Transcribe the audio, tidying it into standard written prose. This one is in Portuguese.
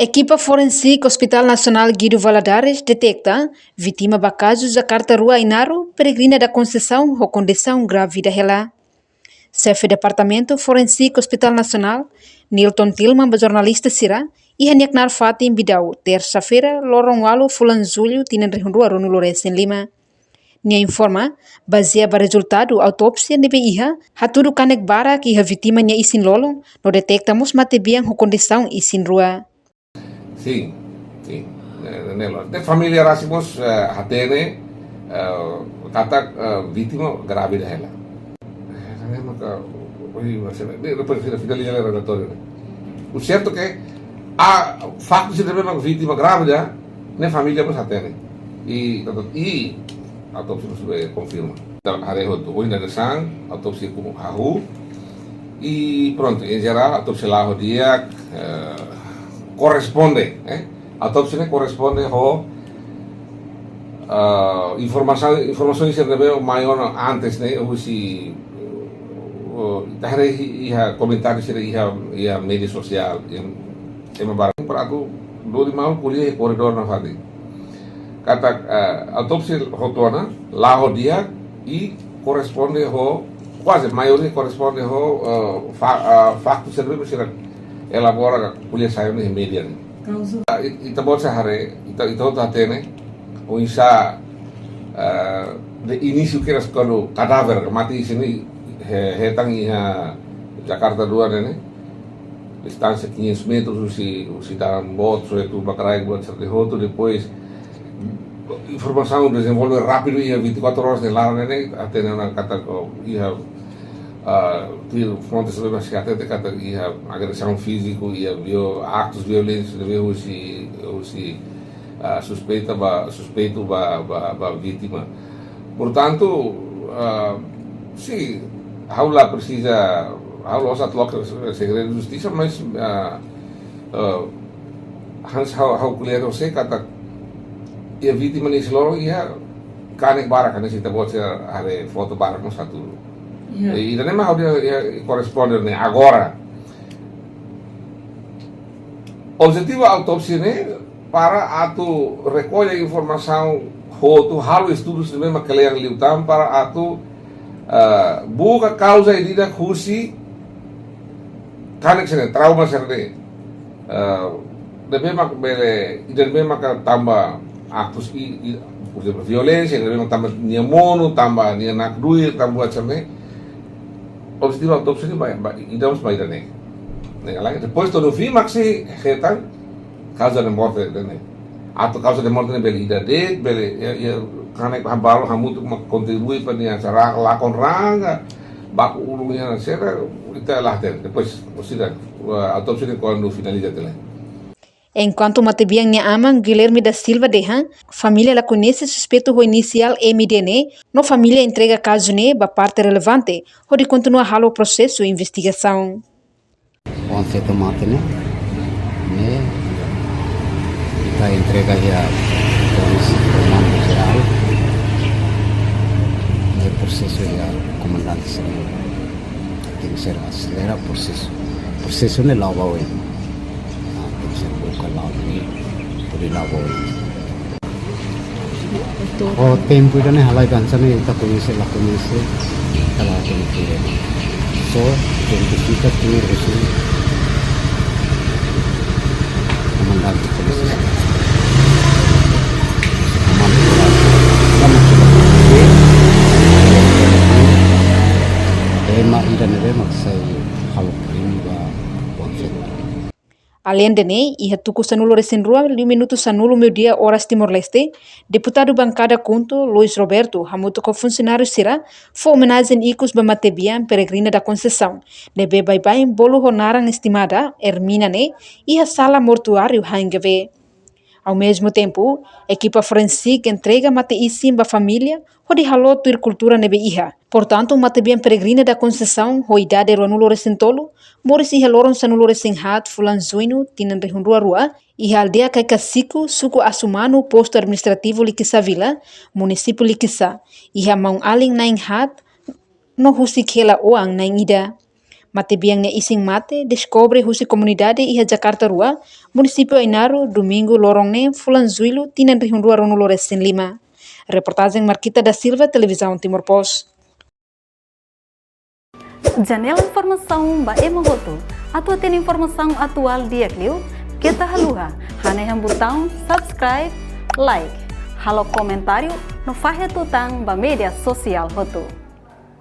Equipa forensik Hospital Nacional Guido Valadares detecta vítima ba caso Jakarta Rua Inaro peregrina da Conceição com condição grávida ela. Chefe Departamento Forensik Hospital Nacional, Nilton Tilman, jornalista Sira, e Haniaknar Fatim Bidau, terça-feira, lorong walu fulan julho, tinan rehundua Ronu Lores em Lima. Nia informa, baseado no resultado autópsia nebe iha, hatudu kanek barak iha vítima nia isin lolong, no detectamos matebiang ho condição isin rua. Sim, sim. De família Erasmus hatene kata vítima grávida ela. O certo que a facto de ter uma vítima grávida na família mas hatene e a autopsia sudah confirma. Hari itu ainda de sang autopsia como hahu e pronto em geral a autopsia lá dia corresponde, autopsia corresponde ao informações que recebeu maior antes, né? Ou se ia comentários ia mídia social, é uma barang para aku dua mau kuliah koridor na fadi. Kata autopsia hotona lá dia e corresponde ao quase maioria corresponde ao facto que recebeu elabora kuliah saya nih media nih. Ita buat sehari, ita tatene, o isa de início que eras quando cadáver mati sini hetang iha Jakarta Rua né, distância 500 metros usi dalam bot so itu bakarai buat certi hoto depois informação desenvolve rápido iha 24 horas de lá né, até na kata iha til fontes de mascate kata ia agressão físico ia atos violentos deve usi suspeito ba vítima. Portanto, se haula precisa haula usat local segredo de justiça, mas Hans hau kuliah você kata ia vítima nesse loro ia kanek barak nesse tabot ada foto barak no satu. E nem mais corresponde né agora. O objetivo da autópsia né para atu recolher informação tu halo estudos de mesma que yang liutam para atu buka causa e dida kusi kanek sene trauma serne debe mak bele debe mak tambah aktus violência debe mak tambah niamono tambah nianak duit tambah serne. Objetivo da autópsia e damos para ir né. Depois todo fim maxi retan causa de morte né. Atau causa de morte né beli ida det beli ya karena hambalo hamu untuk contribui para nia cara lakon ranga baku ulungnya sera kita lah depois sudah autópsia quando finaliza tela. Enquanto matebiang nia amang Guilherme da Silva deha, família la conhece suspeito ho inicial MDN, no família entrega caso ne ba parte relevante, ho de continua halo processo e investigação. Onde tomate ne kita entrega ya polisi comando geral, ne processo ya comandante senior. Tem que ser acelera processo ne lava hoje. O tempo ida ne halai kansane ita komisi kala komisi so identifica tuh resul komandante polisi ida ne maksai halo ini ba konsep. Além de ne, iha tuku sanulo recém rua, 5 minutos sanulo meu dia horas Timor-Leste, deputado bancada Kunto, Luiz Roberto, hamuto com funcionário Sira, foi homenagem icos ba matebian peregrina da Conceição, nebe bai bolo honarang estimada, Hermina ne, iha sala mortuário hangave. Ao mesmo tempo, equipa forensic entrega mate isim ba família, ho de halo tuir cultura nebe iha. Portanto, matebian peregrina da Conceição, ho idade ronulo recentolo, moris iha loron sanulo recenghat fulan zuinu tinan rehundua rua, iha aldea Kaikasiku, suku Asumanu, posto administrativo Likisa Vila, município Likisa, iha maung aling naing hat, no husik hela oang naing ida. Mate biangnya ising mate descobre husi comunidade iha Jakarta Rua, município Ainaro, domingo lorongné fulan zuilu tinan rihun rua rono loresin 5. Reportagem Marquita da Silva, Televisão Timor Post. Janela informação ba Emogoto, atua tem informação atual dia Clio, kita haluha, haneham botão subscribe, like, halo comentário, no fahe tutang ba media sosial hoto.